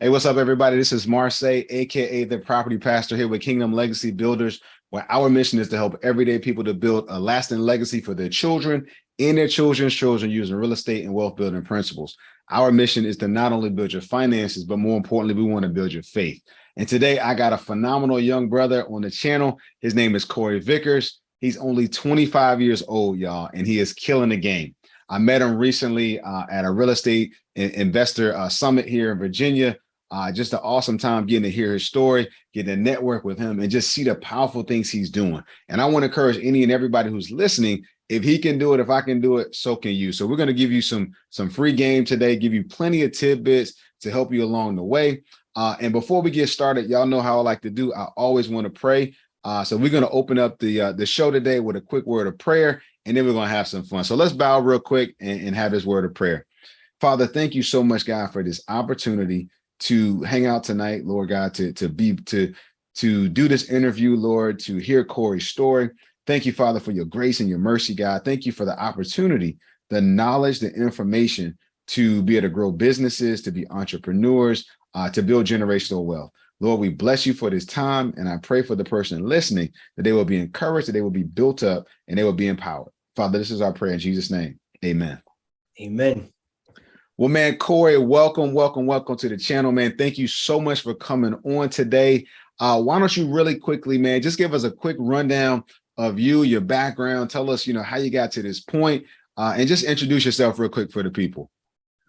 Hey, what's up, everybody? This is Marseille, aka the Property Pastor, here with Kingdom Legacy Builders, where our mission is to help everyday people to build a lasting legacy for their children and their children's children using real estate and wealth building principles. Our mission is to not only build your finances, but more importantly, we want to build your faith. And today I got a phenomenal young brother on the channel. His name is Corey Vickers. He's only 25 years old, y'all, and he is killing the game. I met him recently at a real estate investor summit here in Virginia. Just an awesome time getting to hear his story, getting to network with him, and just see the powerful things he's doing. And I want to encourage any and everybody who's listening, if he can do it, if I can do it, so can you. So we're going to give you some free game today, give you plenty of tidbits to help you along the way. And before we get started, y'all know how I like to do. I always want to pray. So we're going to open up the show today with a quick word of prayer, and then we're going to have some fun. So let's bow real quick and have this word of prayer. Father, thank you so much, God, for this opportunity to hang out tonight, Lord God, to do this interview, Lord, to hear Corey's story. Thank you, Father, for your grace and your mercy, God. Thank you for the opportunity, the knowledge, the information to be able to grow businesses, to be entrepreneurs, to build generational wealth. Lord, we bless you for this time, and I pray for the person listening that they will be encouraged, that they will be built up, and they will be empowered. Father, this is our prayer in Jesus' name. Amen. Amen. Well, man, Corey, welcome to the channel, man. Thank you so much for coming on today. Why don't you really quickly, man, just give us a quick rundown of you, your background. Tell us, how you got to this point, and just introduce yourself real quick for the people.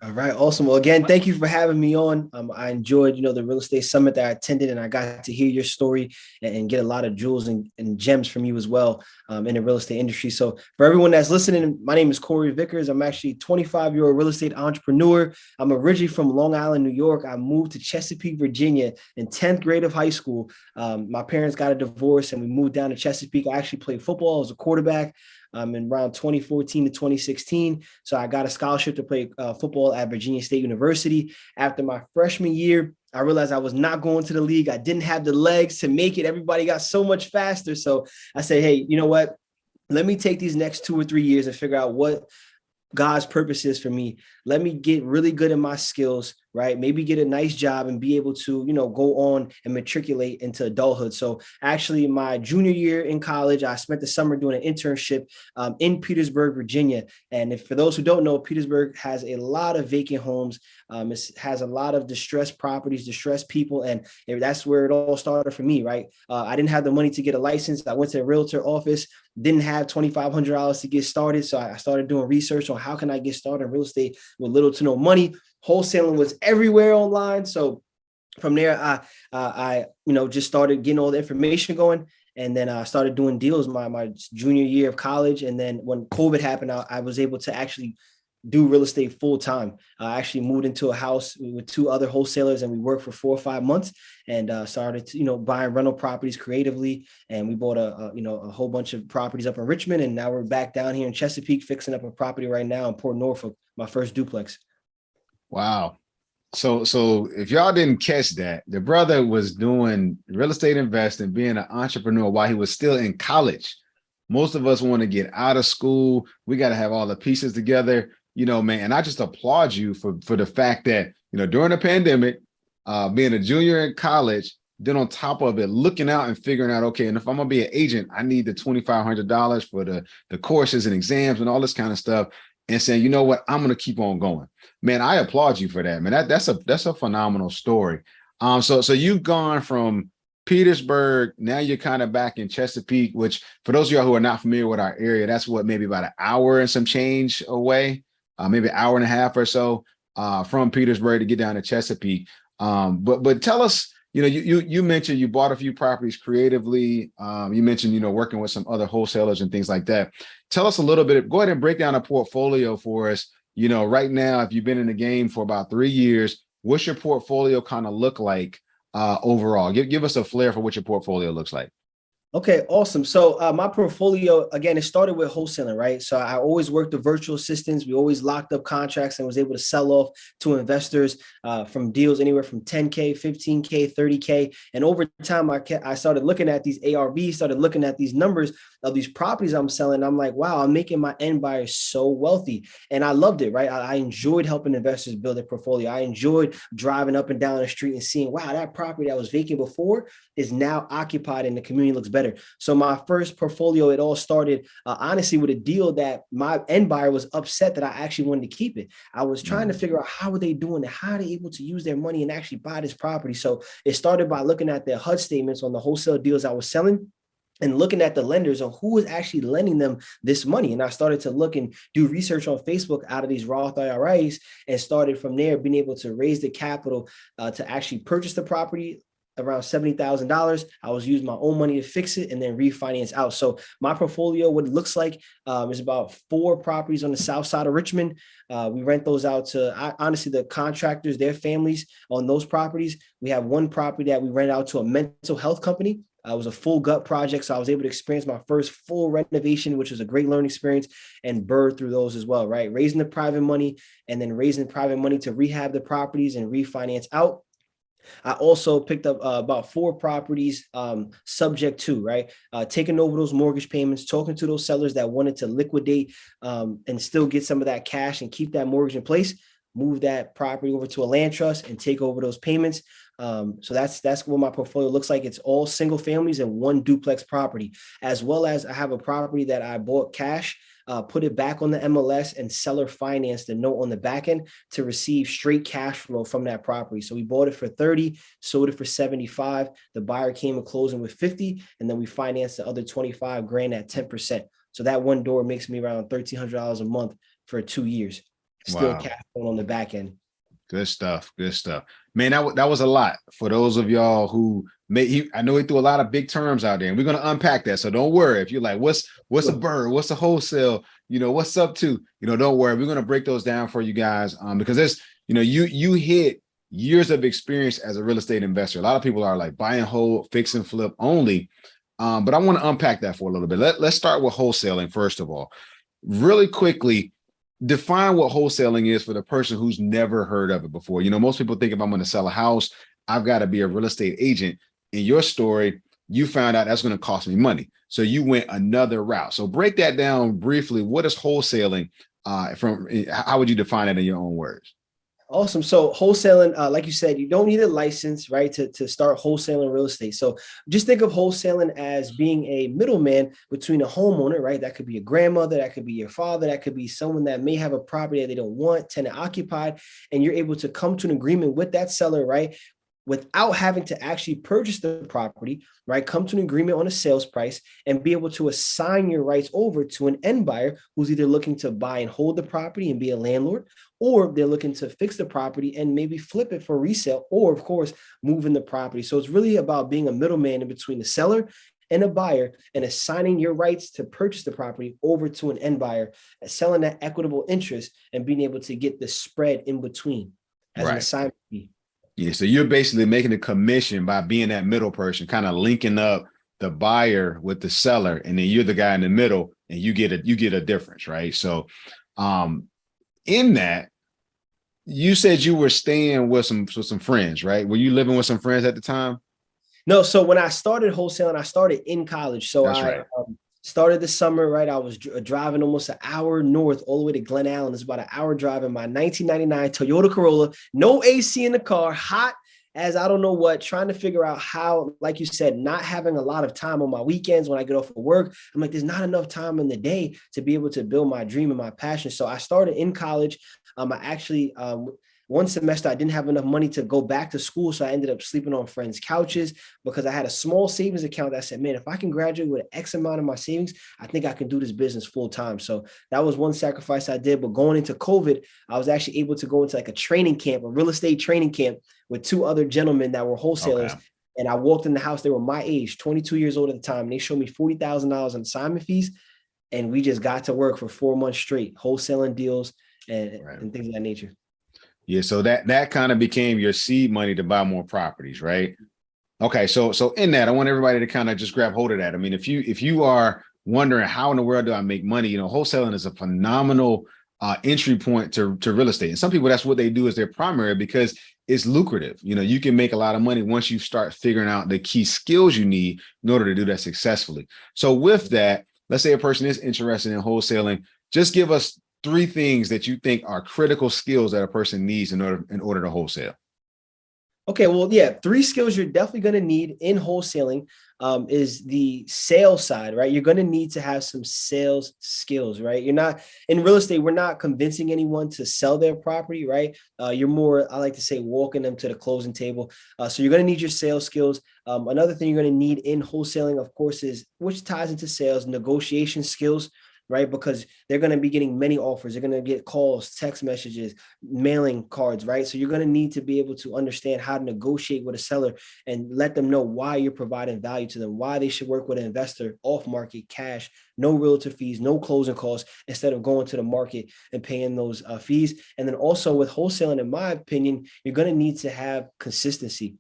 All right, awesome. Well, again, thank you for having me on. I enjoyed, the real estate summit that I attended, and I got to hear your story and get a lot of jewels and gems from you as well in the real estate industry. So for everyone that's listening, my name is Corey Vickers. I'm actually a 25-year-old real estate entrepreneur. I'm originally from Long Island, New York. I moved to Chesapeake, Virginia in 10th grade of high school. My parents got a divorce and we moved down to Chesapeake. I actually played football. I was a quarterback. In around 2014 to 2016. So I got a scholarship to play football at Virginia State University. After my freshman year, I realized I was not going to the league. I didn't have the legs to make it. Everybody got so much faster. So I said, hey, you know what? Let me take these next 2 or 3 years and figure out what God's purpose is for me. Let me get really good in my skills, right? Maybe get a nice job and be able to, go on and matriculate into adulthood. So actually my junior year in college, I spent the summer doing an internship in Petersburg, Virginia. And for those who don't know, Petersburg has a lot of vacant homes. It has a lot of distressed properties, distressed people. And that's where it all started for me, right? I didn't have the money to get a license. I went to a realtor office, didn't have $2,500 to get started. So I started doing research on how can I get started in real estate with little to no money. Wholesaling was everywhere online. So from there, I just started getting all the information going. And then I started doing deals my junior year of college. And then when COVID happened, I was able to actually do real estate full time. I actually moved into a house with 2 other wholesalers, and we worked for 4 or 5 months and started to, buying rental properties creatively. And we bought a whole bunch of properties up in Richmond. And now we're back down here in Chesapeake, fixing up a property right now in Port Norfolk, my first duplex. Wow. So if y'all didn't catch that, the brother was doing real estate investing, being an entrepreneur while he was still in college. Most of us want to get out of school. We got to have all the pieces together. Man, and I just applaud you for the fact that, during the pandemic, being a junior in college, then on top of it, looking out and figuring out, okay, and if I'm going to be an agent, I need the $2,500 for the courses and exams and all this kind of stuff, and saying, you know what, I'm going to keep on going. Man, I applaud you for that, man. That's a phenomenal story. So you've gone from Petersburg, now you're kind of back in Chesapeake, which for those of y'all who are not familiar with our area, that's what, maybe about an hour and some change away. Maybe an hour and a half or so from Petersburg to get down to Chesapeake. But tell us, you mentioned you bought a few properties creatively. You mentioned, working with some other wholesalers and things like that. Tell us a little bit, go ahead and break down a portfolio for us. Right now, if you've been in the game for about 3 years, what's your portfolio kind of look like overall? Give us a flair for what your portfolio looks like. Okay, awesome. So my portfolio, again, it started with wholesaling, right? So I always worked with virtual assistants. We always locked up contracts and was able to sell off to investors from deals anywhere from 10K, 15K, 30K. And over time, I started looking at these ARVs, started looking at these numbers of these properties I'm selling. I'm like, wow, I'm making my end buyers so wealthy. And I loved it, right? I enjoyed helping investors build their portfolio. I enjoyed driving up and down the street and seeing, wow, that property that was vacant before is now occupied and the community looks better. So my first portfolio, it all started honestly with a deal that my end buyer was upset that I actually wanted to keep it. I was trying to figure out how are they doing it? How are they able to use their money and actually buy this property? So it started by looking at their HUD statements on the wholesale deals I was selling and looking at the lenders on who was actually lending them this money. And I started to look and do research on Facebook out of these Roth IRAs and started from there being able to raise the capital to actually purchase the property around $70,000. I was using my own money to fix it and then refinance out. So my portfolio, what it looks like, is about 4 properties on the south side of Richmond. We rent those out to honestly the contractors, their families on those properties. We have one property that we rent out to a mental health company. It was a full gut project, so I was able to experience my first full renovation, which was a great learning experience, and burn through those as well, right? Raising the private money and then raising private money to rehab the properties and refinance out. I also picked up about 4 properties subject to, right? Taking over those mortgage payments, talking to those sellers that wanted to liquidate and still get some of that cash and keep that mortgage in place, move that property over to a land trust and take over those payments. So that's what my portfolio looks like. It's all single families and 1 duplex property, as well as I have a property that I bought cash, put it back on the MLS and seller financed the note on the back end to receive straight cash flow from that property. So we bought it for 30, sold it for 75. The buyer came and closing with 50, and then we financed the other 25 grand at 10%. So that one door makes me around $1,300 a month for 2 years. Still Wow. cash flow on the back end. Good stuff. Good stuff. Man, that was a lot for those of y'all who I know he threw a lot of big terms out there, and we're going to unpack that. So don't worry. If you're like, what's a bird? What's a wholesale? What's up to? Don't worry. We're going to break those down for you guys because there's, you hit years of experience as a real estate investor. A lot of people are like buy and hold, fix and flip only. But I want to unpack that for a little bit. Let's start with wholesaling first of all. Really quickly, define what wholesaling is for the person who's never heard of it before. Most people think if I'm going to sell a house, I've got to be a real estate agent. In your story, you found out that's going to cost me money. So you went another route. So break that down briefly. What is wholesaling? How would you define it in your own words? Awesome. So wholesaling, like you said, you don't need a license, right, to start wholesaling real estate. So just think of wholesaling as being a middleman between a homeowner, right? That could be a grandmother, that could be your father, that could be someone that may have a property that they don't want, tenant occupied, and you're able to come to an agreement with that seller, right? Without having to actually purchase the property, right? Come to an agreement on a sales price and be able to assign your rights over to an end buyer who's either looking to buy and hold the property and be a landlord, or they're looking to fix the property and maybe flip it for resale, or of course, move in the property. So it's really about being a middleman in between the seller and a buyer and assigning your rights to purchase the property over to an end buyer, selling that equitable interest and being able to get the spread in between as an assignment fee. Yeah, so you're basically making a commission by being that middle person, kind of linking up the buyer with the seller, and then you're the guy in the middle, and you get a difference, right? So, in that, you said you were staying with some friends, right? Were you living with some friends at the time? No, so when I started wholesaling, I started in college. So That's right. Started this summer, right? I was driving almost an hour north all the way to Glen Allen. It's about an hour drive in my 1999 Toyota Corolla, no AC in the car, hot as I don't know what, trying to figure out how, like you said, not having a lot of time on my weekends when I get off of work. I'm like, there's not enough time in the day to be able to build my dream and my passion. So I started in college. I actually, one semester, I didn't have enough money to go back to school. So I ended up sleeping on friends' couches because I had a small savings account that said, man, if I can graduate with X amount of my savings, I think I can do this business full time. So that was one sacrifice I did. But going into COVID, I was actually able to go into like a training camp, a real estate training camp with 2 other gentlemen that were wholesalers. Okay. And I walked in the house. They were my age, 22 years old at the time. And they showed me $40,000 in assignment fees. And we just got to work for 4 months straight, wholesaling deals and things of that nature. Yeah, so that kind of became your seed money to buy more properties, right? Okay, so in that, I want everybody to kind of just grab hold of that. I mean, if you are wondering how in the world do I make money, wholesaling is a phenomenal entry point to real estate. And some people, that's what they do as their primary because it's lucrative. You can make a lot of money once you start figuring out the key skills you need in order to do that successfully. So with that, let's say a person is interested in wholesaling, just give us 3 things that you think are critical skills that a person needs in order to wholesale. Okay, well, yeah, 3 skills you're definitely going to need in wholesaling is the sales side, right? You're going to need to have some sales skills, right? You're not in real estate. We're not convincing anyone to sell their property, right? You're more, I like to say, walking them to the closing table. So you're going to need your sales skills. Another thing you're going to need in wholesaling, of course, is which ties into sales, negotiation skills, right? Because they're going to be getting many offers. They're going to get calls, text messages, mailing cards, right? So you're going to need to be able to understand how to negotiate with a seller and let them know why you're providing value to them, why they should work with an investor, off market, cash, no realtor fees, no closing costs, instead of going to the market and paying those fees. And then also with wholesaling, in my opinion, you're going to need to have consistency.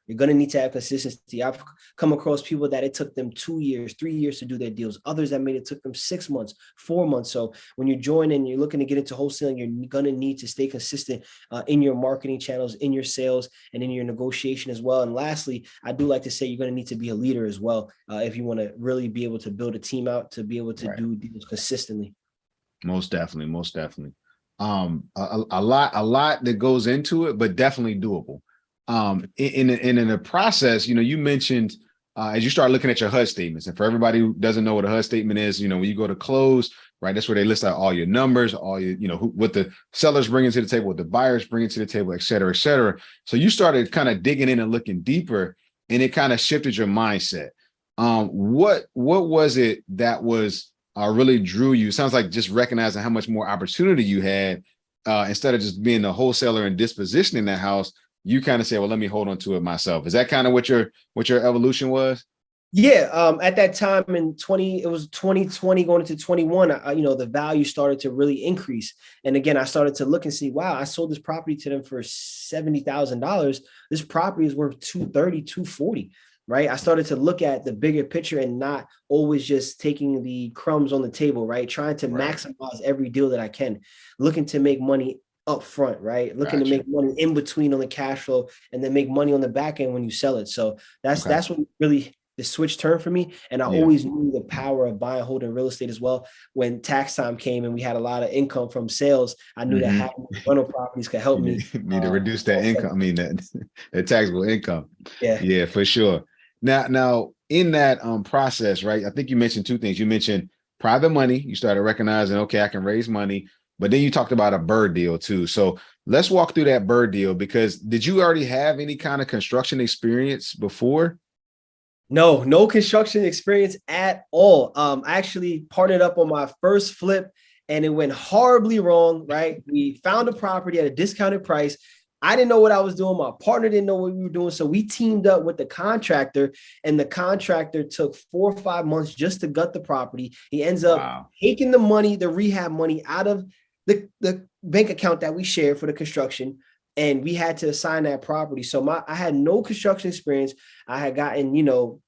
You're going to need to have consistency. I've come across people that it took them 2 years, 3 years to do their deals. Others that made it took them 6 months, 4 months. So when you join and you're looking to get into wholesaling, you're going to need to stay consistent in your marketing channels, in your sales, and in your negotiation as well. And lastly, I do like to say you're going to need to be a leader as well if you want to really be able to build a team out to be able to do deals consistently. Most definitely, most definitely. A lot that goes into it, but definitely doable. In the process, you mentioned as you start looking at your HUD statements, and for everybody who doesn't know what a HUD statement is, when you go to close, right, that's where they list out all your numbers, all your, what the sellers bringing to the table, what the buyers bringing to the table, et cetera, et cetera. So you started kind of digging in and looking deeper, and it kind of shifted your mindset. What was it that was really drew you? Sounds like just recognizing how much more opportunity you had instead of just being a wholesaler and dispositioning that house. You kind of say, well, let me hold on to it myself. Is that kind of what your evolution was? Yeah, at that time it was 2020 going into 21, the value started to really increase. And again, I started to look and see, wow, I sold this property to them for $70,000. This property is worth 230, 240, right? I started to look at the bigger picture and not always just taking the crumbs on the table, right? Trying to maximize every deal that I can, looking to make money up front, right? Looking to make money in between on the cash flow and then make money on the back end when you sell it. So that's what really the switch turned for me. And I always knew the power of buying, holding real estate as well. When tax time came and we had a lot of income from sales, I knew that having rental properties could help me. Need to reduce that income. I mean, that taxable income. Yeah. Yeah, for sure. Now in that process, right? I think you mentioned 2 things. You mentioned private money. You started recognizing, okay, I can raise money. But then you talked about a bird deal too. So let's walk through that bird deal, because did you already have any kind of construction experience before? No construction experience at all. I actually partnered up on my first flip and it went horribly wrong, right? We found a property at a discounted price. I didn't know what I was doing. My partner didn't know what we were doing. So we teamed up with the contractor, and the contractor took 4 or 5 months just to gut the property. He ends up taking the money, the rehab money, out of the bank account that we shared for the construction, and we had to assign that property. So I had no construction experience. I had gotten,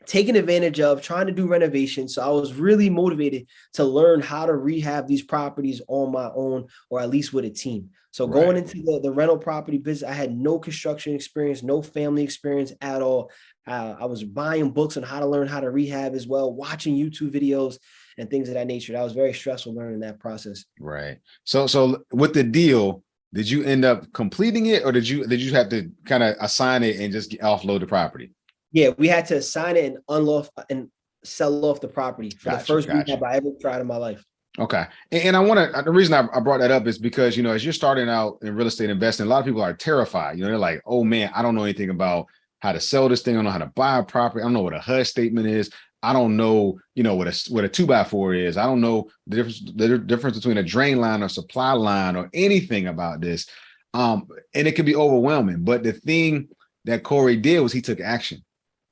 taken advantage of trying to do renovations. So I was really motivated to learn how to rehab these properties on my own, or at least with a team. So going into the rental property business, I had no construction experience, no family experience at all. I was buying books on how to learn how to rehab as well, watching YouTube videos and things of that nature. That was very stressful learning that process. Right. So with the deal, did you end up completing it, or did you have to kind of assign it and just offload the property? Yeah, we had to assign it and unload and sell off the property for the first rehab I ever tried in my life. Okay. And I want to, the reason I brought that up is because, as you're starting out in real estate investing, a lot of people are terrified. They're like, oh man, I don't know anything about how to sell this thing. I don't know how to buy a property. I don't know what a HUD statement is. I don't know, what a 2x4 is. I don't know the difference between a drain line or supply line or anything about this. And it can be overwhelming. But the thing that Corey did was he took action,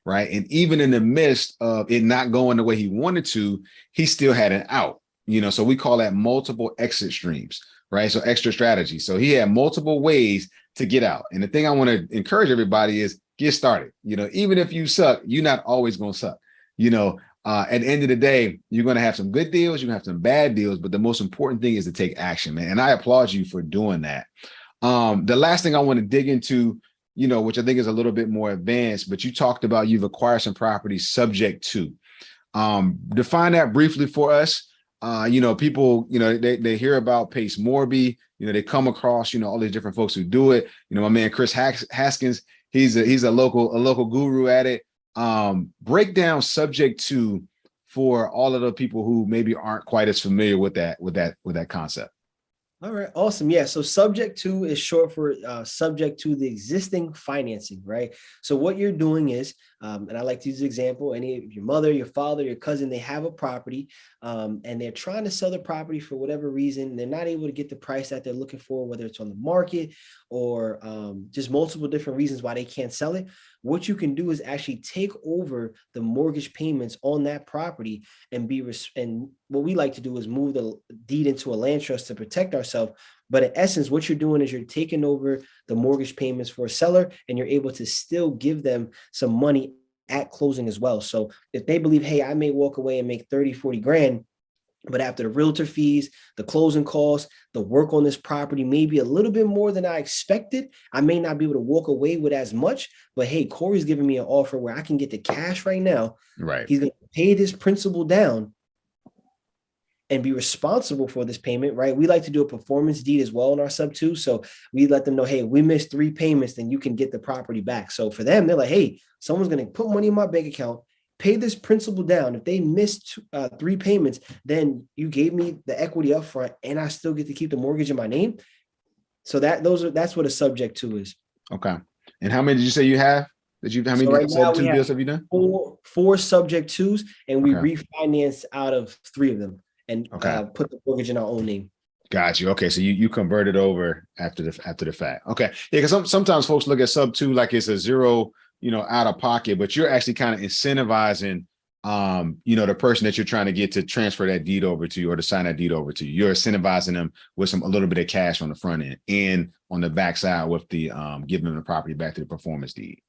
right? And even in the midst of it not going the way he wanted to, he still had an out. So we call that multiple exit streams, right? So extra strategy. So he had multiple ways to get out. And the thing I want to encourage everybody is get started. Even if you suck, you're not always going to suck. At the end of the day, you're going to have some good deals, you're going to have some bad deals, but the most important thing is to take action, man. And I applaud you for doing that. The last thing I want to dig into, which I think is a little bit more advanced, but you talked about you've acquired some properties subject to. Define that briefly for us. People, they hear about Pace Morby, they come across, all these different folks who do it. My man Chris Haskins, he's a local guru at it. Break down subject to for all of the people who maybe aren't quite as familiar with that concept. All right. Awesome. Yeah. So subject to is short for subject to the existing financing, right? So what you're doing is, and I like to use an example, your mother, your father, your cousin, they have a property and they're trying to sell the property for whatever reason. They're not able to get the price that they're looking for, whether it's on the market or just multiple different reasons why they can't sell it. What you can do is actually take over the mortgage payments on that property and and what we like to do is move the deed into a land trust to protect ourselves. But in essence, what you're doing is you're taking over the mortgage payments for a seller and you're able to still give them some money at closing as well. So if they believe, hey, I may walk away and make 30, 40 grand, but after the realtor fees, the closing costs, the work on this property may be a little bit more than I expected. I may not be able to walk away with as much, but hey, Corey's giving me an offer where I can get the cash right now. Right. He's going to pay this principal down and be responsible for this payment, right? We like to do a performance deed as well in our sub two. So we let them know, hey, we missed 3 payments, then you can get the property back. So for them, they're like, hey, someone's going to put money in my bank account, pay this principal down. If they missed 3 payments, then you gave me the equity up front and I still get to keep the mortgage in my name. So that's what a subject to is. Okay. And how many did you say you have? How many right sub now two deals have you done? Four subject twos, and we refinanced out of 3 of them and put the mortgage in our own name. Got you. Okay. So you converted over after the fact. Okay. Yeah. Because sometimes folks look at sub 2 like it's a zero, out of pocket, but you're actually kind of incentivizing, the person that you're trying to get to transfer that deed over to you or to sign that deed over to you. You're incentivizing them with a little bit of cash on the front end and on the backside with the giving them the property back to the performance deed.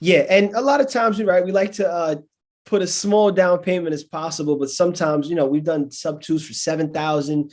Yeah. And a lot of times, right, we like to put a small down payment as possible, but sometimes, we've done sub 2s for 7,000,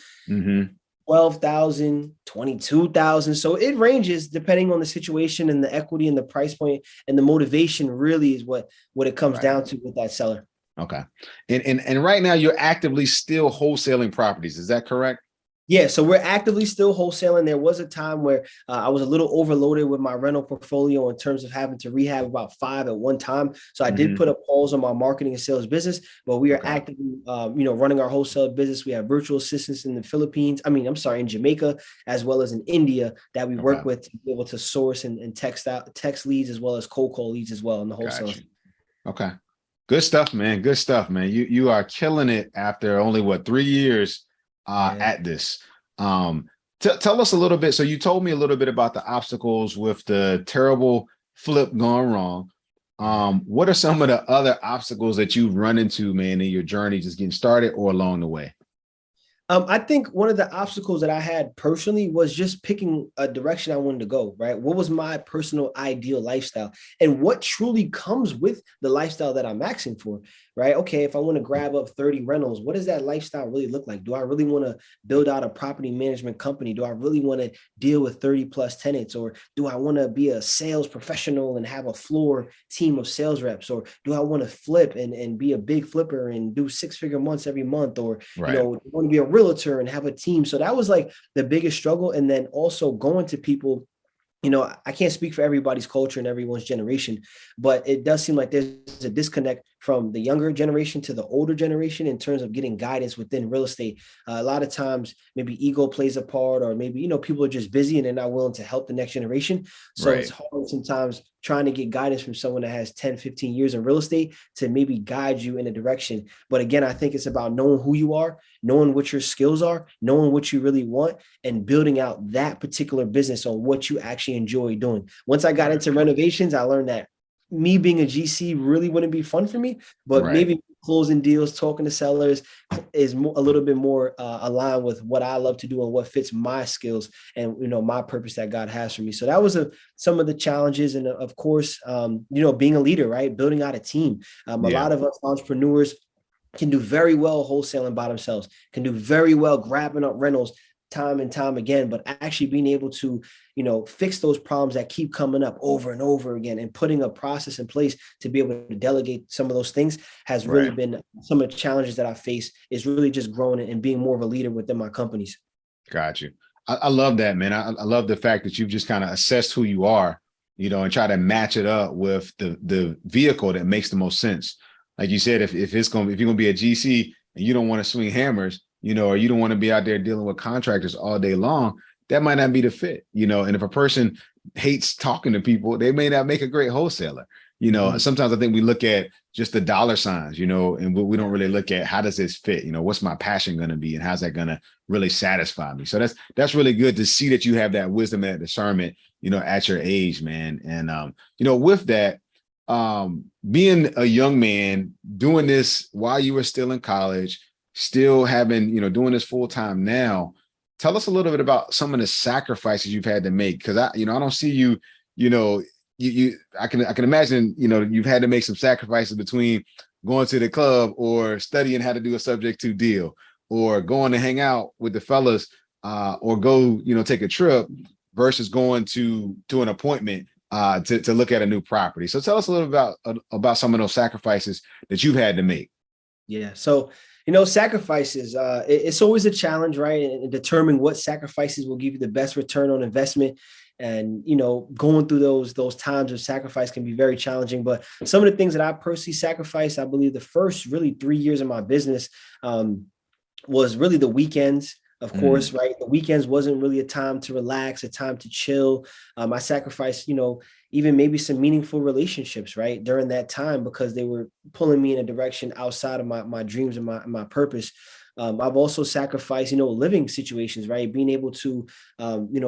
12,000, 22,000. So it ranges depending on the situation and the equity and the price point, and the motivation really is what it comes down to with that seller. Okay. And right now you're actively still wholesaling properties. Is that correct? Yeah, so we're actively still wholesaling. There was a time where I was a little overloaded with my rental portfolio in terms of having to rehab about 5 at one time. So I did put a pause on my marketing and sales business, but we are actively, running our wholesale business. We have virtual assistants in the Philippines. In Jamaica, as well as in India that we work with to be able to source and text leads as well as cold call leads as well in the wholesale. Okay. Good stuff, man. Good stuff, man. You are killing it after only 3 years at this. Tell us a little bit. So you told me a little bit about the obstacles with the terrible flip going wrong. What are some of the other obstacles that you've run into, man, in your journey, just getting started or along the way? I think one of the obstacles that I had personally was just picking a direction I wanted to go, right? What was my personal ideal lifestyle and what truly comes with the lifestyle that I'm maxing for, right? Okay, if I want to grab up 30 rentals, what does that lifestyle really look like? Do I really want to build out a property management company? Do I really want to deal with 30 plus tenants? Or do I want to be a sales professional and have a floor team of sales reps? Or do I want to flip and be a big flipper and do 6-figure months every month? Or, want to be a realtor and have a team. So that was like the biggest struggle. And then also going to people, I can't speak for everybody's culture and everyone's generation, but it does seem like there's a disconnect from the younger generation to the older generation in terms of getting guidance within real estate. A lot of times maybe ego plays a part, or maybe, people are just busy and they're not willing to help the next generation. So it's hard sometimes trying to get guidance from someone that has 10, 15 years in real estate to maybe guide you in a direction. But again, I think it's about knowing who you are, knowing what your skills are, knowing what you really want, and building out that particular business on what you actually enjoy doing. Once I got into renovations, I learned that me being a GC really wouldn't be fun for me, but maybe closing deals, talking to sellers is a little bit more aligned with what I love to do and what fits my skills and, my purpose that God has for me. So that was some of the challenges. And of course, being a leader, right? Building out a team. A lot of us entrepreneurs can do very well wholesaling by themselves, can do very well grabbing up rentals time and time again, but actually being able to, fix those problems that keep coming up over and over again and putting a process in place to be able to delegate some of those things has really been some of the challenges that I face, is really just growing and being more of a leader within my companies. Got you. I love that, man. I love the fact that you've just kind of assessed who you are, and try to match it up with the vehicle that makes the most sense. Like you said, if you're going to be a GC and you don't want to swing hammers, or you don't want to be out there dealing with contractors all day long, that might not be the fit, and if a person hates talking to people, they may not make a great wholesaler. Sometimes I think we look at just the dollar signs, and we don't really look at how does this fit? What's my passion going to be and how's that going to really satisfy me? So that's really good to see that you have that wisdom and that discernment, at your age, man. And, with that, being a young man doing this while you were still in college, still having, doing this full time now, tell us a little bit about some of the sacrifices you've had to make. Cause I don't see you, I can imagine, you've had to make some sacrifices between going to the club or studying how to do a subject to deal or going to hang out with the fellas, or go, take a trip versus going to an appointment, to look at a new property. So tell us a little about some of those sacrifices that you've had to make. Yeah. So, sacrifices, it's always a challenge, right? And determining what sacrifices will give you the best return on investment. And, going through those times of sacrifice can be very challenging. But some of the things that I personally sacrificed, I believe the first really 3 years of my business was really the weekends. Of course, right? The weekends wasn't really a time to relax, a time to chill. I sacrificed, even maybe some meaningful relationships, right? During that time, because they were pulling me in a direction outside of my dreams and my purpose. I've also sacrificed, living situations, right? Being able to,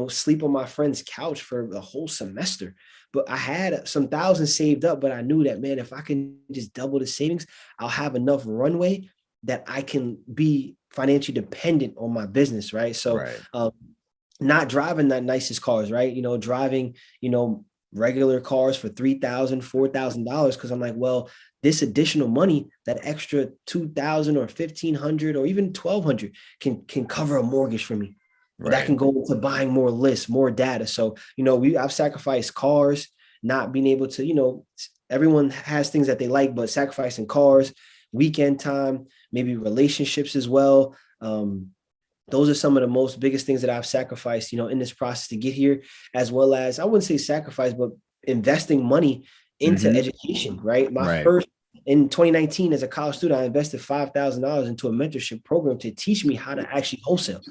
sleep on my friend's couch for the whole semester. But I had some thousands saved up, but I knew that, man, if I can just double the savings, I'll have enough runway that I can be financially dependent on my business, right? So not driving that nicest cars, right? Driving, regular cars for $3,000, $4,000, because I'm like, well, this additional money, that extra $2,000 or $1,500 or even $1,200 can cover a mortgage for me. Right. That can go into buying more lists, more data. So, I've sacrificed cars, not being able to, everyone has things that they like, but sacrificing cars, weekend time, maybe relationships as well. Those are some of the most biggest things that I've sacrificed, in this process to get here, as well as, I wouldn't say sacrifice, but investing money into education, right? First in 2019, as a college student, I invested $5,000 into a mentorship program to teach me how to actually wholesale.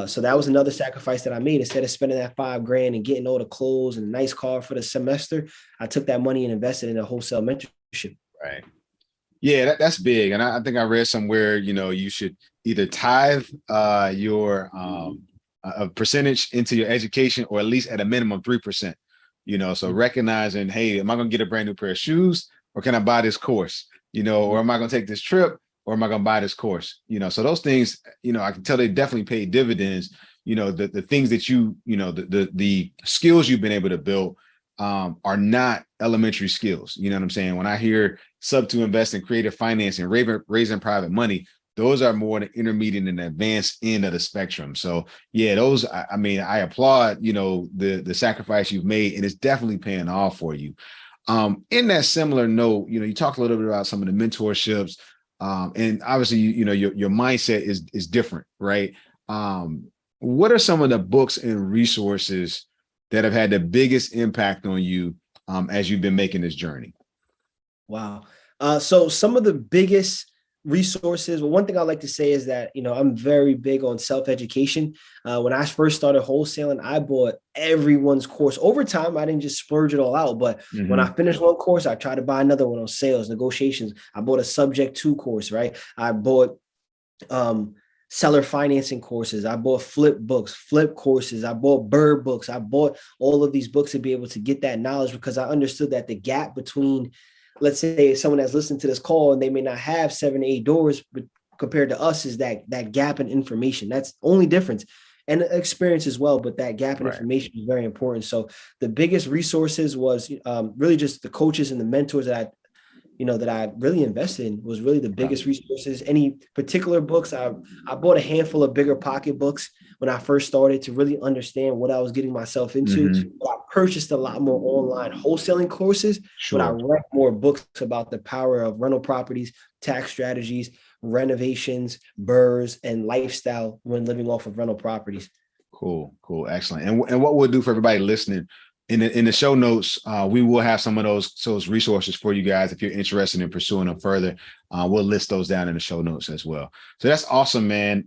So that was another sacrifice that I made. Instead of spending that $5,000 and getting all the clothes and a nice car for the semester, I took that money and invested in a wholesale mentorship. Right. Yeah, that's big. And I think I read somewhere, you should either tithe your a percentage into your education, or at least at a minimum 3%. So recognizing, hey, am I going to get a brand new pair of shoes, or can I buy this course? Or am I going to take this trip, or am I going to buy this course? So those things, I can tell they definitely pay dividends. The things that the skills you've been able to build are not elementary skills. You know what I'm saying? When I hear sub to invest in creative financing, raising private money, those are more the intermediate and advanced end of the spectrum. So yeah, those, I applaud, the sacrifice you've made, and it's definitely paying off for you. In that similar note, you talked a little bit about some of the mentorships, and obviously, your mindset is different, right? What are some of the books and resources that have had the biggest impact on you as you've been making this journey? Wow. So some of the biggest resources, well, one thing I like to say is that, I'm very big on self-education. When I first started wholesaling, I bought everyone's course. Over time, I didn't just splurge it all out, but when I finished one course, I tried to buy another one on sales, negotiations. I bought a subject to course, right? I bought seller financing courses. I bought flip books, flip courses. I bought bird books. I bought all of these books to be able to get that knowledge, because I understood that the gap between let's say someone that's listening to this call and they may not have 7 to 8 doors, but compared to us is that gap in information. That's the only difference, and experience as well. But that gap in Right. information is very important. So the biggest resources was really just the coaches and the mentors that I really invested in was really the biggest resources. Any particular books, I bought a handful of bigger pocket books when I first started to really understand what I was getting myself into. But I purchased a lot more online wholesaling courses, but I Sure. read more books about the power of rental properties, tax strategies, renovations, burrs, and lifestyle when living off of rental properties. Cool. Excellent. And what we'll do for everybody listening, in the show notes, we will have some of those resources for you guys if you're interested in pursuing them further. We'll list those down in the show notes as well. So that's awesome, man.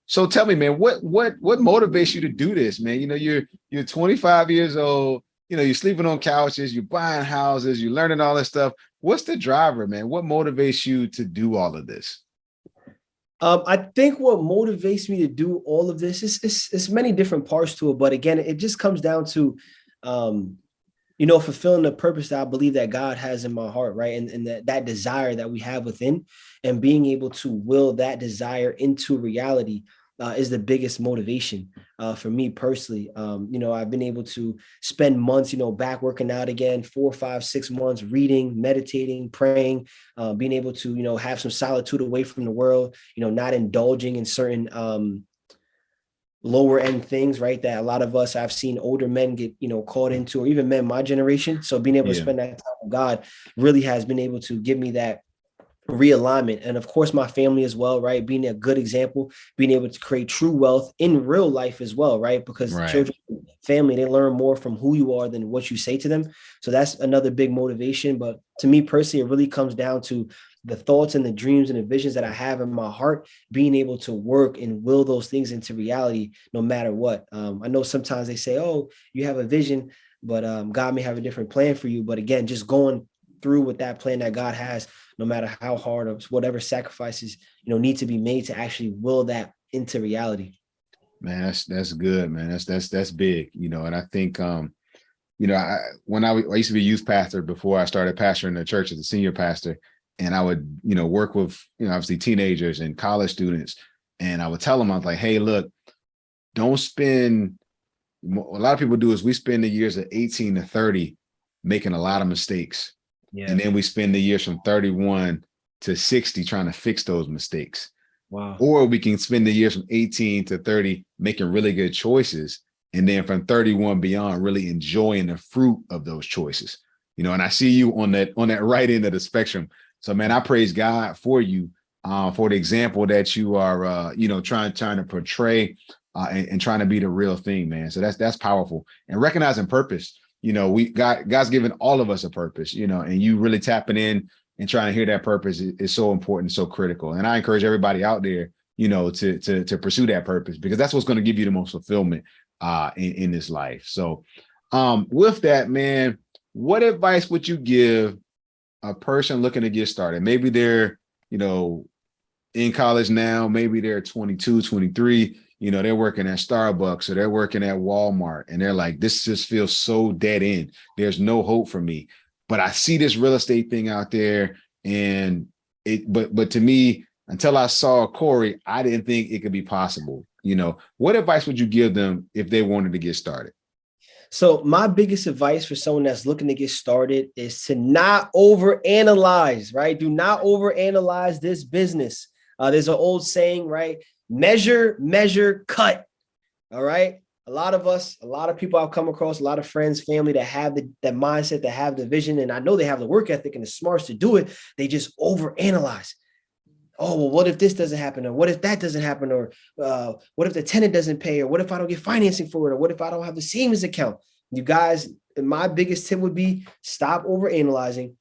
So tell me, man, what motivates you to do this, man? You're 25 years old. You're sleeping on couches, you're buying houses, you're learning all this stuff. What's the driver, man? What motivates you to do all of this? I think what motivates me to do all of this is many different parts to it, but again, it just comes down to fulfilling the purpose that I believe that God has in my heart, right? And that desire that we have within, and being able to will that desire into reality is the biggest motivation for me personally. I've been able to spend months, back working out again, 4, 5, 6 months, reading, meditating, praying, being able to, have some solitude away from the world, not indulging in certain lower end things, right? That a lot of us, I've seen older men get, caught into, or even men my generation. So being able to spend that time with God really has been able to give me that realignment. And of course, my family as well, right? Being a good example, being able to create true wealth in real life as well, right? Because children, family, they learn more from who you are than what you say to them. So that's another big motivation. But to me personally, it really comes down to the thoughts and the dreams and the visions that I have in my heart, being able to work and will those things into reality, no matter what. I know sometimes they say, oh, you have a vision, but God may have a different plan for you. But again, just going through with that plan that God has, no matter how hard or whatever sacrifices, need to be made to actually will that into reality. Man, that's good, man. That's big, and I think, I used to be a youth pastor before I started pastoring the church as a senior pastor. And I would, work with, obviously teenagers and college students. And I would tell them, I was like, hey, look, don't spend, a lot of people do is we spend the years of 18 to 30 making a lot of mistakes. Yeah. And then we spend the years from 31 to 60 trying to fix those mistakes. Wow. Or we can spend the years from 18 to 30 making really good choices. And then from 31 beyond, really enjoying the fruit of those choices. And I see you on that right end of the spectrum. So, man, I praise God for you, for the example that you are, trying to portray and trying to be the real thing, man. So that's powerful. And recognizing purpose, God's given all of us a purpose, and you really tapping in and trying to hear that purpose is so important, so critical. And I encourage everybody out there, to pursue that purpose, because that's what's going to give you the most fulfillment in this life. So with that, man, what advice would you give a person looking to get started? Maybe they're, in college now, maybe they're 22, 23, they're working at Starbucks or they're working at Walmart, and they're like, this just feels so dead end. There's no hope for me. But I see this real estate thing out there, and but to me, until I saw Corey, I didn't think it could be possible. What advice would you give them if they wanted to get started? So my biggest advice for someone that's looking to get started is to not overanalyze, right? Do not overanalyze this business. There's an old saying, right? Measure, cut. All right. A lot of people I've come across, a lot of friends, family that have that mindset, that have the vision, and I know they have the work ethic and the smarts to do it. They just overanalyze. Oh, well, what if this doesn't happen? Or what if that doesn't happen? Or what if the tenant doesn't pay? Or what if I don't get financing for it? Or what if I don't have the savings account? You guys, my biggest tip would be stop overanalyzing.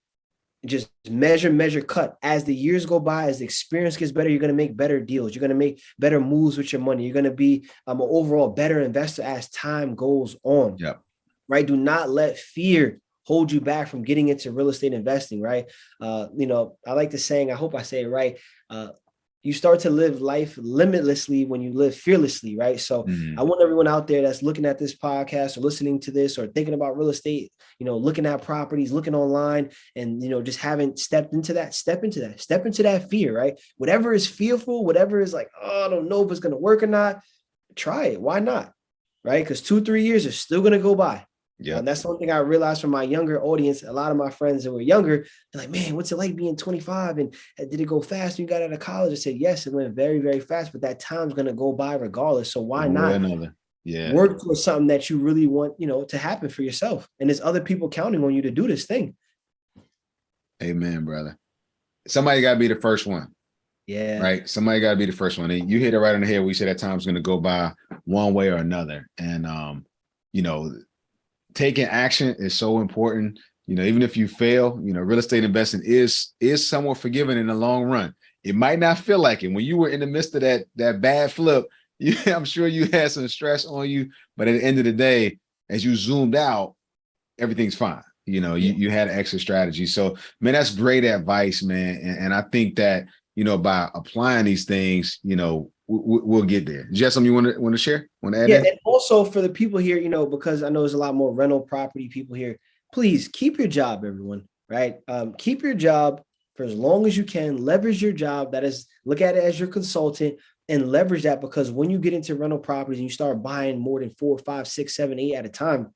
Just measure, cut. As the years go by, as the experience gets better, you're going to make better deals. You're going to make better moves with your money. You're going to be an overall better investor as time goes on. Yeah. Right? Do not let fear hold you back from getting into real estate investing, right? I like the saying, I hope I say it right. You start to live life limitlessly when you live fearlessly, right? So I want everyone out there that's looking at this podcast or listening to this or thinking about real estate, looking at properties, looking online, and just haven't stepped into that, step into that fear, right? Whatever is fearful, whatever is like, oh, I don't know if it's going to work or not, try it. Why not? Right? Because 2-3 years is still going to go by. Yeah. That's one thing I realized from my younger audience. A lot of my friends that were younger, they're like, man, what's it like being 25? And did it go fast when you got out of college? I said, yes, it went very, very fast, but that time's going to go by regardless. So why not work towards something that you really want, to happen for yourself? And there's other people counting on you to do this thing. Amen, brother. Somebody got to be the first one. Yeah. Right. Somebody got to be the first one. And you hit it right on the head where you said that time's going to go by one way or another. And, taking action is so important. Even if you fail, real estate investing is somewhat forgiving in the long run. It might not feel like it when you were in the midst of that bad flip. I'm sure you had some stress on you, but at the end of the day, as you zoomed out, everything's fine. You had an exit strategy. So, man, that's great advice, man. And I think that by applying these things, we'll get there. Is that something you want to share? Want to add? Yeah, and also for the people here, because I know there's a lot more rental property people here. Please keep your job, everyone. Right? Keep your job for as long as you can. Leverage your job. That is, look at it as your consultant and leverage that, because when you get into rental properties and you start buying more than 4, 5, 6, 7, 8 at a time,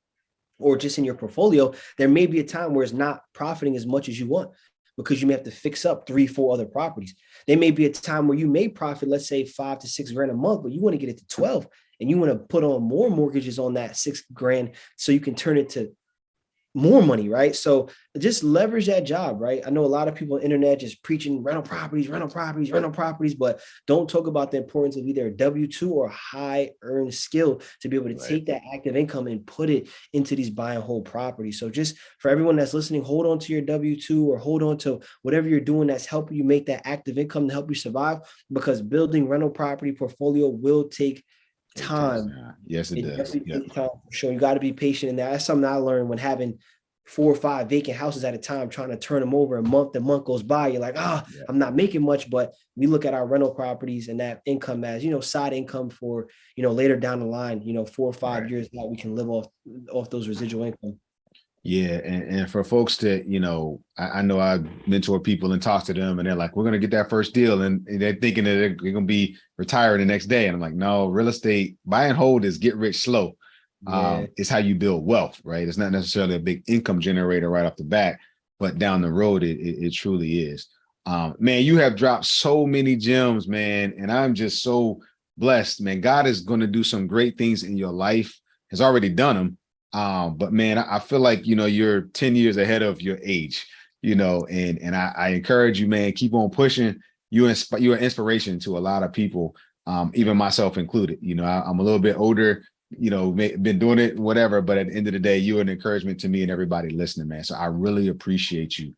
or just in your portfolio, there may be a time where it's not profiting as much as you want, because you may have to fix up 3, 4 other properties. There may be a time where you may profit, let's say 5 to 6 grand a month, but you want to get it to 12 and you want to put on more mortgages on that 6 grand so you can turn it to more money, right? So just leverage that job, right? I know a lot of people on the internet just preaching rental properties, but don't talk about the importance of either a W-2 or a high earned skill to be able to take that active income and put it into these buy and hold properties. So just for everyone that's listening, hold on to your W-2 or hold on to whatever you're doing that's helping you make that active income to help you survive, because building rental property portfolio will take time. Yes, it does. Time for sure. You got to be patient in that. That's something I learned when having 4 or 5 vacant houses at a time, trying to turn them over. A month goes by. You're like, I'm not making much, but we look at our rental properties and that income as, side income for, later down the line, 4 or 5 years now, we can live off those residual income. Yeah. And for folks that, I know I mentor people and talk to them and they're like, we're going to get that first deal. And they're thinking that they're going to be retired the next day. And I'm like, no, real estate buy and hold is get rich slow. It's how you build wealth, right? It's not necessarily a big income generator right off the bat, but down the road, it truly is. Man, you have dropped so many gems, man. And I'm just so blessed, man. God is going to do some great things in your life, has already done them. But man, I feel like, you're 10 years ahead of your age, and I encourage you, man, keep on pushing. You're an inspiration to a lot of people, even myself included. I'm a little bit older, been doing it, whatever, but at the end of the day, you're an encouragement to me and everybody listening, man. So I really appreciate you.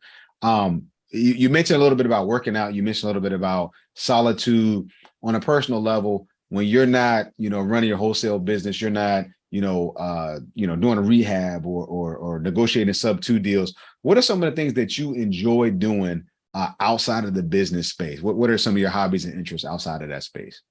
You mentioned a little bit about working out. You mentioned a little bit about solitude on a personal level. When you're not, running your wholesale business, you're not, doing a rehab or negotiating sub-2 deals. What are some of the things that you enjoy doing outside of the business space? What are some of your hobbies and interests outside of that space?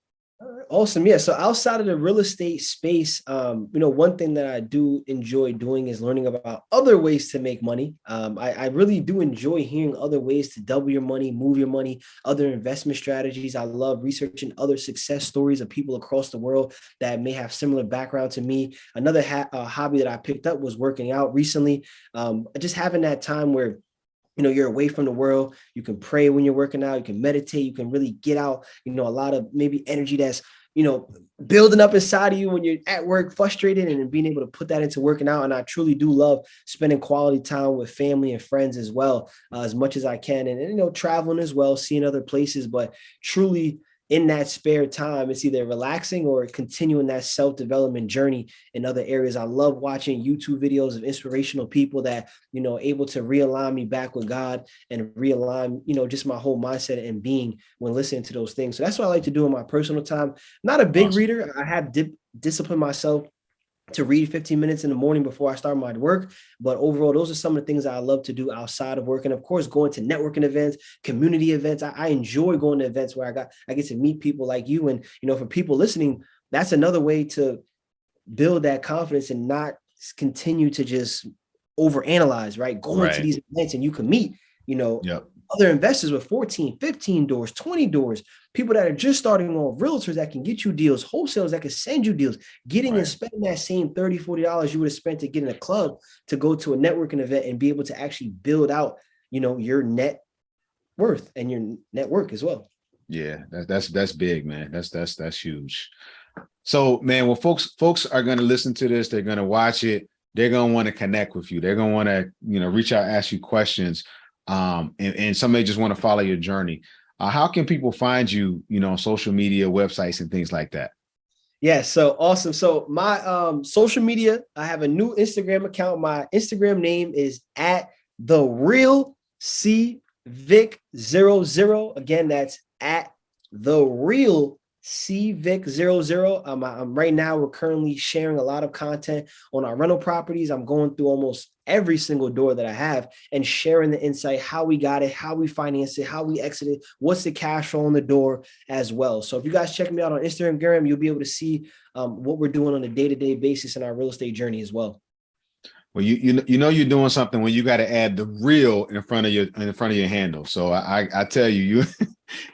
Awesome. Yeah. So outside of the real estate space, one thing that I do enjoy doing is learning about other ways to make money. I really do enjoy hearing other ways to double your money, move your money, other investment strategies. I love researching other success stories of people across the world that may have similar background to me. Another hobby that I picked up was working out recently. Just having that time where you're away from the world. You can pray when you're working out. You can meditate. You can really get out, a lot of maybe energy that's, building up inside of you when you're at work, frustrated, and being able to put that into working out. And I truly do love spending quality time with family and friends as well, as much as I can. And traveling as well, seeing other places, but truly in that spare time, it's either relaxing or continuing that self-development journey in other areas. I love watching YouTube videos of inspirational people that, able to realign me back with God and realign, just my whole mindset and being when listening to those things. So that's what I like to do in my personal time. Not a big reader. I have disciplined myself to read 15 minutes in the morning before I start my work. But overall, those are some of the things I love to do outside of work. And of course, going to networking events, community events. I enjoy going to events where I get to meet people like you. And, for people listening, that's another way to build that confidence and not continue to just overanalyze, right? Going to Right. these events and you can meet, Yep. other investors with 14, 15 doors, 20 doors, people that are just starting on, realtors that can get you deals, wholesalers that can send you deals, getting and Right. spending that same $30, $40 you would have spent to get in a club to go to a networking event and be able to actually build out, your net worth and your network as well. Yeah, that's big, man. That's huge. So, man, well, folks are going to listen to this. They're going to watch it. They're going to want to connect with you. They're going to want to, reach out, ask you questions. And somebody just want to follow your journey. How can people find you, on social media, websites, and things like that? Yeah, so awesome. So my social media, I have a new Instagram account. My Instagram name is at the real C Vic 00. Again, that's at the real C Vic 00. I'm right now, we're currently sharing a lot of content on our rental properties. I'm going through almost every single door that I have and sharing the insight, how we got it, how we financed it, how we exited, what's the cash flow on the door as well. So if you guys check me out on Instagram, you'll be able to see what we're doing on a day-to-day basis in our real estate journey as well. Well, you're doing something when you got to add the real in front of your handle. So I tell you,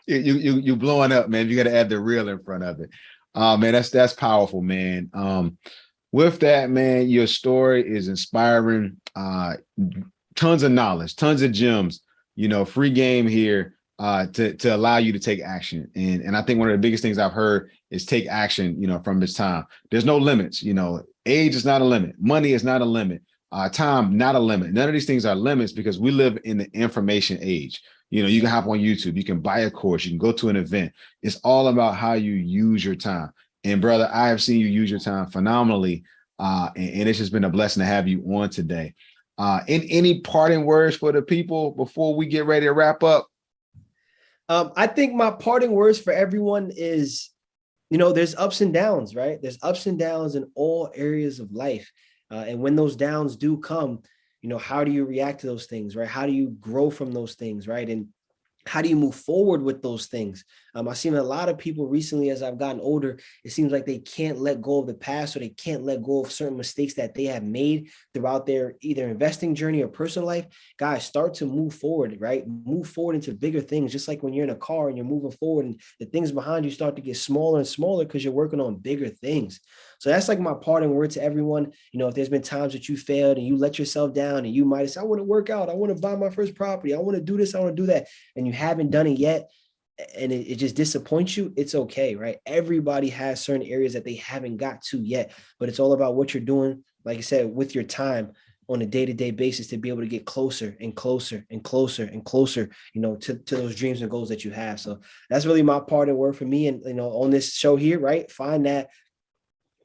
you blowing up, man. You got to add the real in front of it. Man, that's powerful, man. With that, man, your story is inspiring. Tons of knowledge, tons of gems, free game here to allow you to take action. And I think one of the biggest things I've heard is take action, from this time. There's no limits, age is not a limit. Money is not a limit. Time, not a limit. None of these things are limits because we live in the information age. You can hop on YouTube, you can buy a course, you can go to an event. It's all about how you use your time. And brother, I have seen you use your time phenomenally. And it's just been a blessing to have you on today. In any parting words for the people before we get ready to wrap up? I think my parting words for everyone is, there's ups and downs, right? There's ups and downs in all areas of life. And when those downs do come, how do you react to those things, right? How do you grow from those things, right? And how do you move forward with those things? I've seen a lot of people recently, as I've gotten older, it seems like they can't let go of the past, or they can't let go of certain mistakes that they have made throughout their either investing journey or personal life. Guys, start to move forward, right? Move forward into bigger things, just like when you're in a car and you're moving forward and the things behind you start to get smaller and smaller because you're working on bigger things. So that's like my parting word to everyone. If there's been times that you failed and you let yourself down and you might have said, I want to work out, I want to buy my first property, I want to do this, I want to do that, and you haven't done it yet, and it just disappoints you, it's okay, right? Everybody has certain areas that they haven't got to yet, but it's all about what you're doing, like I said, with your time on a day-to-day basis to be able to get closer and closer and closer and closer, to those dreams and goals that you have. So that's really my parting word for me. And, on this show here, right? Find that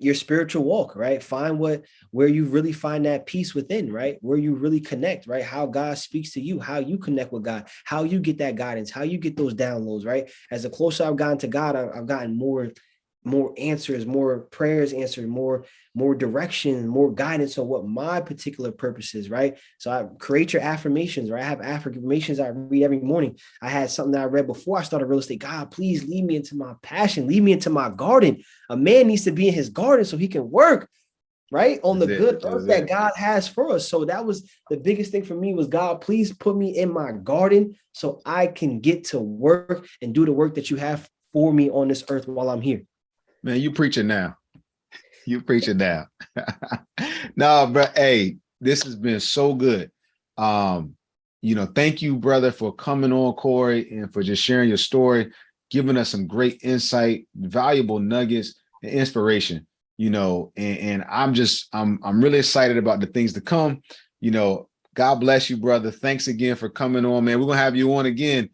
your spiritual walk, right? Find where you really find that peace within, right? Where you really connect, right? How God speaks to you, how you connect with God, how you get that guidance, how you get those downloads, right? As the closer I've gotten to God, I've gotten more answers, more prayers answered, more direction, more guidance on what my particular purpose is, right? So I create your affirmations, right? I have affirmations I read every morning. I had something that I read before I started real estate. God, please lead me into my passion, lead me into my garden. A man needs to be in his garden so he can work, right, on the good earth that God has for us. So that was the biggest thing for me, was God, please put me in my garden so I can get to work and do the work that you have for me on this earth while I'm here. Man, you preaching now. You preaching now. No, but hey, this has been so good. Thank you, brother, for coming on, Corey, and for just sharing your story, giving us some great insight, valuable nuggets, and inspiration. And I'm really excited about the things to come. God bless you, brother. Thanks again for coming on, man. We're gonna have you on again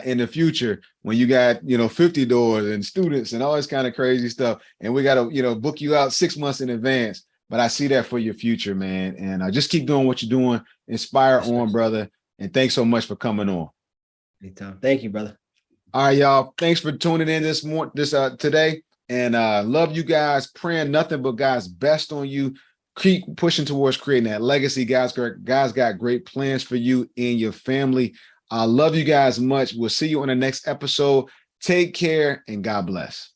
in the future when you got 50 doors and students and all this kind of crazy stuff, and we got to book you out 6 months in advance. But I see that for your future, man, and just keep doing what you're doing. Inspire on, brother, and thanks so much for coming on. Anytime. Thank you, brother. All right, y'all, thanks for tuning in today. And love you guys, praying nothing but God's best on you. Keep pushing towards creating that legacy. Guys got great plans for you and your family. I love you guys much. We'll see you on the next episode. Take care and God bless.